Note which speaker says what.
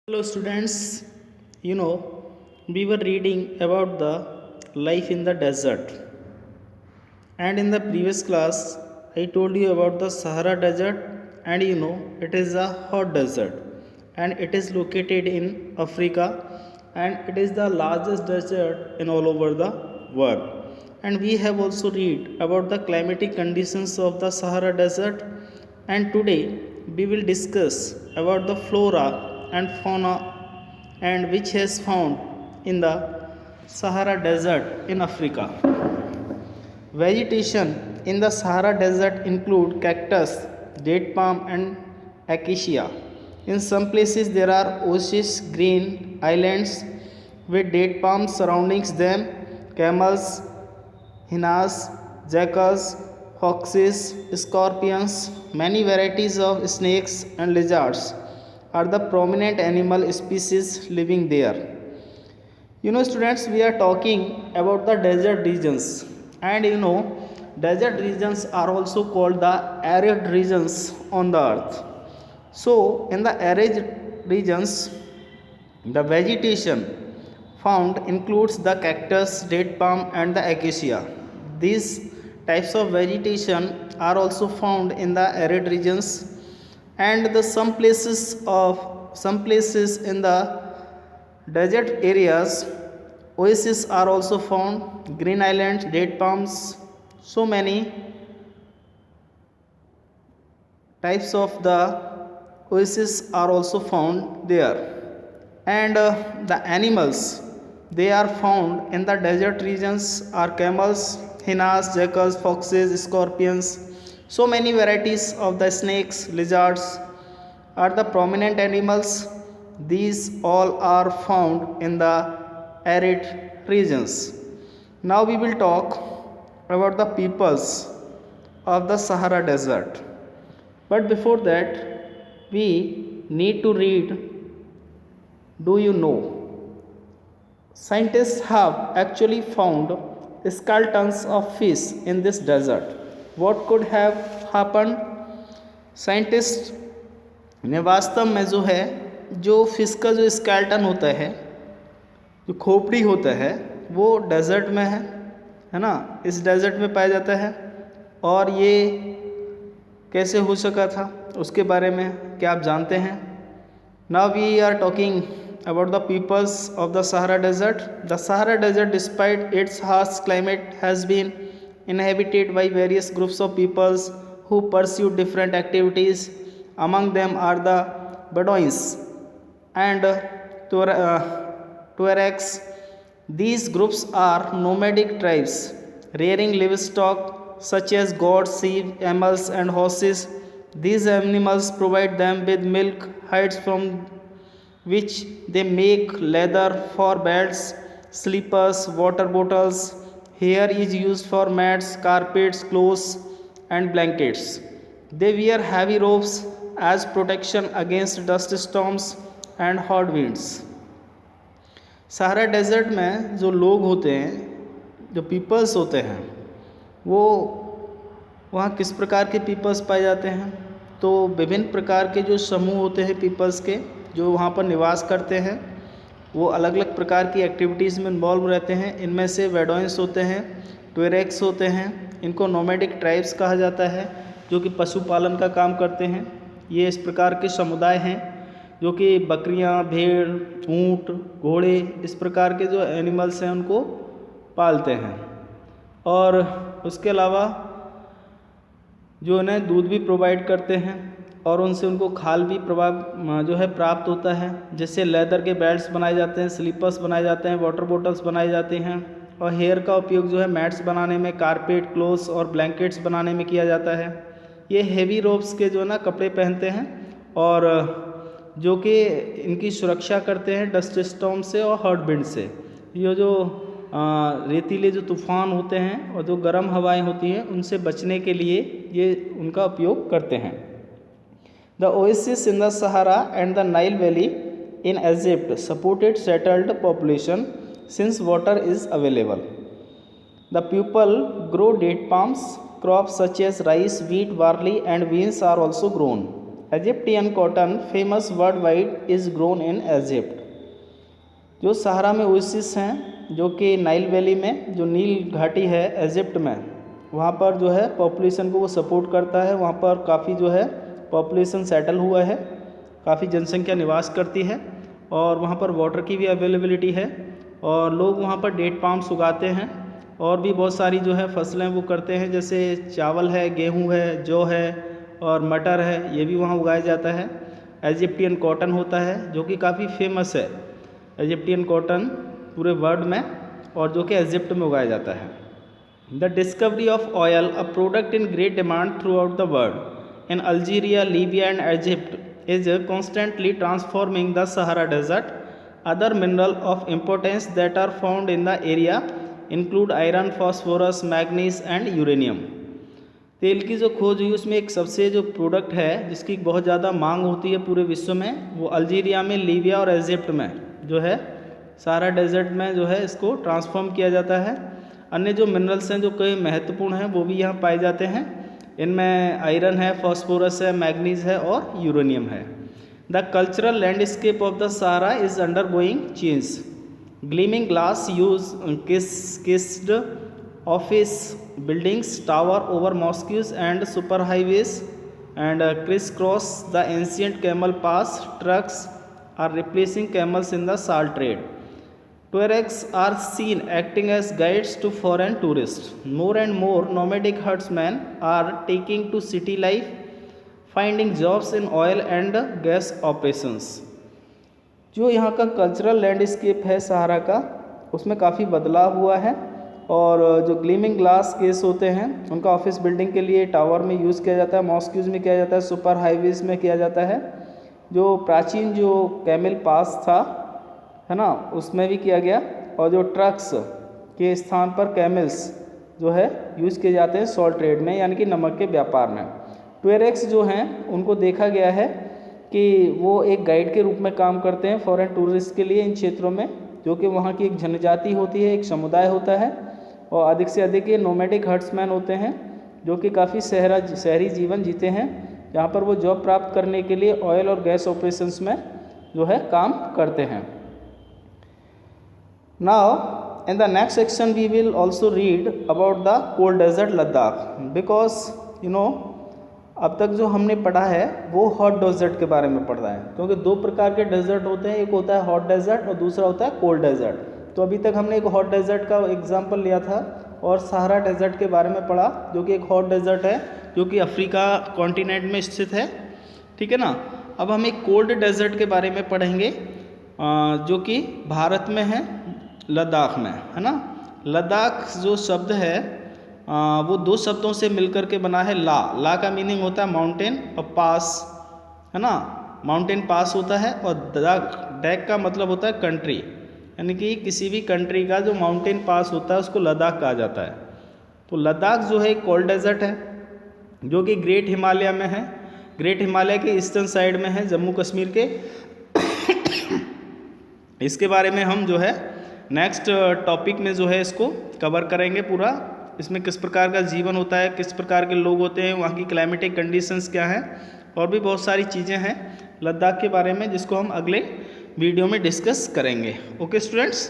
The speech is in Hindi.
Speaker 1: Hello students, we were reading about the life in the desert, and in the previous class I told you about the Sahara desert, and it is a hot desert and it is located in Africa, and it is the largest desert in all over the world. And we have also read about the climatic conditions of the Sahara desert, and today we will discuss about the flora and fauna and which has found in the Sahara desert in Africa. Vegetation in the Sahara desert include cactus, date palm and acacia. In some places there are oasis green islands with date palms surrounding them, camels, hyenas, jackals, foxes, scorpions, many varieties of snakes and lizards are the prominent animal species living there. Students, we are talking about the desert regions, and desert regions are also called the arid regions on the earth. So, in the arid regions, the vegetation found includes the cactus, date palm, and the acacia. These types of vegetation are also found in the arid regions, and some places in the desert areas, oases are also found, green islands, date palms, so many types of the oases are also found there. And the animals they are found in the desert regions are camels, hyenas, jackals, foxes, scorpions. So many varieties of the snakes, lizards are the prominent animals. These all are found in the arid regions. Now we will talk about the peoples of the Sahara desert. But before that, we need to read. Do you know? Scientists have actually found skeletons of fish in this desert. What could have happened? Scientist ने वास्तव में जो है जो फिश का जो स्केल्टन होता है, जो खोपड़ी होता है, वो डेजर्ट में है ना, इस डेजर्ट में पाया जाता है। और ये कैसे हो सका था उसके बारे में क्या आप जानते हैं? Now we are talking about the peoples of the Sahara Desert. The Sahara Desert, despite its harsh climate, has been inhabited by various groups of peoples who pursue different activities. Among them are the Bedouins and Tuaregs. These groups are nomadic tribes, rearing livestock such as goats, sheep, camels, and horses. These animals provide them with milk, hides from which they make leather for belts, slippers, water bottles. Hair is used for mats, carpets, clothes, and blankets. They wear heavy robes as protection against dust storms and hot winds. Sahara desert में जो लोग होते हैं, जो पीपल्स होते हैं, वो वहाँ किस प्रकार के पीपल्स पाए जाते हैं? तो विभिन्न प्रकार के जो समूह होते हैं पीपल्स के, जो वहाँ पर निवास करते हैं, वो अलग अलग प्रकार की एक्टिविटीज़ में इन्वॉल्व रहते हैं। इनमें से वेडोइंस होते हैं, ट्वेरेक्स होते हैं, इनको नोमैडिक ट्राइब्स कहा जाता है, जो कि पशुपालन का काम करते हैं। ये इस प्रकार के समुदाय हैं जो कि बकरियां, भेड़, ऊँट, घोड़े, इस प्रकार के जो एनिमल्स हैं उनको पालते हैं। और उसके अलावा जो उन्हें दूध भी प्रोवाइड करते हैं और उनसे उनको खाल भी प्राप्त होता है, जिससे लेदर के बेल्ट्स बनाए जाते हैं, स्लीपर्स बनाए जाते हैं, वाटर बोटल्स बनाए जाते हैं। और हेयर का उपयोग जो है मैट्स बनाने में, कारपेट, क्लोथ्स और ब्लैंकेट्स बनाने में किया जाता है। ये हेवी रोप्स के जो ना कपड़े पहनते हैं और जो कि इनकी सुरक्षा करते हैं डस्ट स्टॉर्म से और हॉट विंड से। ये जो रेतीले जो तूफ़ान होते हैं और जो गर्म हवाएं होती हैं उनसे बचने के लिए ये उनका उपयोग करते हैं। The oasis in the Sahara and the Nile Valley in Egypt supported settled population since water is available. The people grow date palms, crops such as rice, wheat, barley and beans are also grown. Egyptian cotton famous world wide is grown in Egypt. जो सहारा में ओएसिस हैं जो कि नाइल वैली में जो नील घाटी है इजिप्ट में, वहाँ पर जो है पॉपुलेशन को वो सपोर्ट करता है। वहाँ पर काफ़ी जो है पॉपुलेशन सेटल हुआ है, काफ़ी जनसंख्या निवास करती है और वहाँ पर वाटर की भी अवेलेबिलिटी है और लोग वहाँ पर डेट पाम्स उगाते हैं और भी बहुत सारी जो है फसलें वो करते हैं, जैसे चावल है, गेहूँ है, जौ है और मटर है, ये भी वहाँ उगाया जाता है। इजिप्टियन कॉटन होता है जो कि काफ़ी फेमस है, इजिप्टियन कॉटन पूरे वर्ल्ड में, और जो कि इजिप्ट में उगाया जाता है। The discovery of oil, a product in great demand throughout the world in Algeria, Libya and Egypt is constantly transforming the Sahara desert. Other mineral of importance that are found in the area include iron, phosphorus, manganese and uranium. तेल की जो खोज हुई उसमें एक सबसे जो प्रोडक्ट है जिसकी बहुत ज़्यादा मांग होती है पूरे विश्व में, वो अल्जीरिया में, लीबिया और इजिप्ट में जो है सहारा डेजर्ट में जो है इसको ट्रांसफॉर्म किया जाता है। अन्य जो मिनरल्स हैं जो कई महत्वपूर्ण हैं वो भी यहाँ पाए जाते हैं। इनमें आयरन है, फॉस्फोरस है, मैग्नीज है और यूरेनियम है। The cultural landscape of the Sahara is under going change. Gleaming glass use kissed office buildings tower over mosques and superhighways and crisscross the ancient camel pass. Trucks are replacing camels in the salt trade. Tuaregs are seen acting as guides to foreign tourists. More and more nomadic herdsmen are taking to city life, finding jobs in oil and gas operations. जो यहाँ का कल्चरल लैंडस्केप है सहारा का, उसमें काफ़ी बदलाव हुआ है और जो ग्लीमिंग ग्लास केस होते हैं उनका ऑफिस बिल्डिंग के लिए टावर में यूज़ किया जाता है, मॉस्क्यूज़ में किया जाता है, सुपर हाईवेज़ में किया जाता है। जो प्राचीन जो कैमल पास था है ना, उसमें भी किया गया, और जो ट्रक्स के स्थान पर कैमल्स जो है यूज़ किए जाते हैं सॉल्ट ट्रेड में, यानी कि नमक के व्यापार में। ट्वेरेक्स जो हैं उनको देखा गया है कि वो एक गाइड के रूप में काम करते हैं फॉरेन टूरिस्ट के लिए इन क्षेत्रों में, जो कि वहाँ की एक जनजाति होती है, एक समुदाय होता है, और अधिक से अधिक ये नोमैडिक हर्ट्समैन होते हैं जो कि काफ़ी शहरी जीवन जीते हैं, जहाँ पर वो जॉब प्राप्त करने के लिए ऑयल और गैस ऑपरेशंस में जो है काम करते हैं। Now in the next section we will also read about the cold desert Ladakh, because you know अब तक जो हमने पढ़ा है वो हॉट डेजर्ट के बारे में पढ़ा है, क्योंकि दो प्रकार के डेजर्ट होते हैं, एक होता है हॉट डेजर्ट और दूसरा होता है कोल्ड डेजर्ट। तो अभी तक हमने एक हॉट डेजर्ट का एग्जांपल लिया था और सहारा डेजर्ट के बारे में पढ़ा, जो कि एक हॉट डेजर्ट है जो कि अफ्रीका कॉन्टिनेंट में स्थित है, ठीक है ना। अब हम एक कोल्ड डेजर्ट के बारे में पढ़ेंगे जो कि भारत में है, लद्दाख में, है ना। लद्दाख जो शब्द है वो दो शब्दों से मिलकर के बना है। ला का मीनिंग होता है माउंटेन और पास, है ना, माउंटेन पास होता है, और डैक का मतलब होता है कंट्री, यानी कि किसी भी कंट्री का जो माउंटेन पास होता है उसको लद्दाख कहा जाता है। तो लद्दाख जो है एक कोल्ड डेजर्ट है जो कि ग्रेट हिमालय में है, ग्रेट हिमालय के ईस्टर्न साइड में है, जम्मू कश्मीर के। इसके बारे में हम जो है नेक्स्ट टॉपिक में जो है इसको कवर करेंगे पूरा। इसमें किस प्रकार का जीवन होता है, किस प्रकार के लोग होते हैं, वहाँ की क्लाइमेटिक कंडीशंस क्या हैं, और भी बहुत सारी चीज़ें हैं लद्दाख के बारे में जिसको हम अगले वीडियो में डिस्कस करेंगे। Okay students.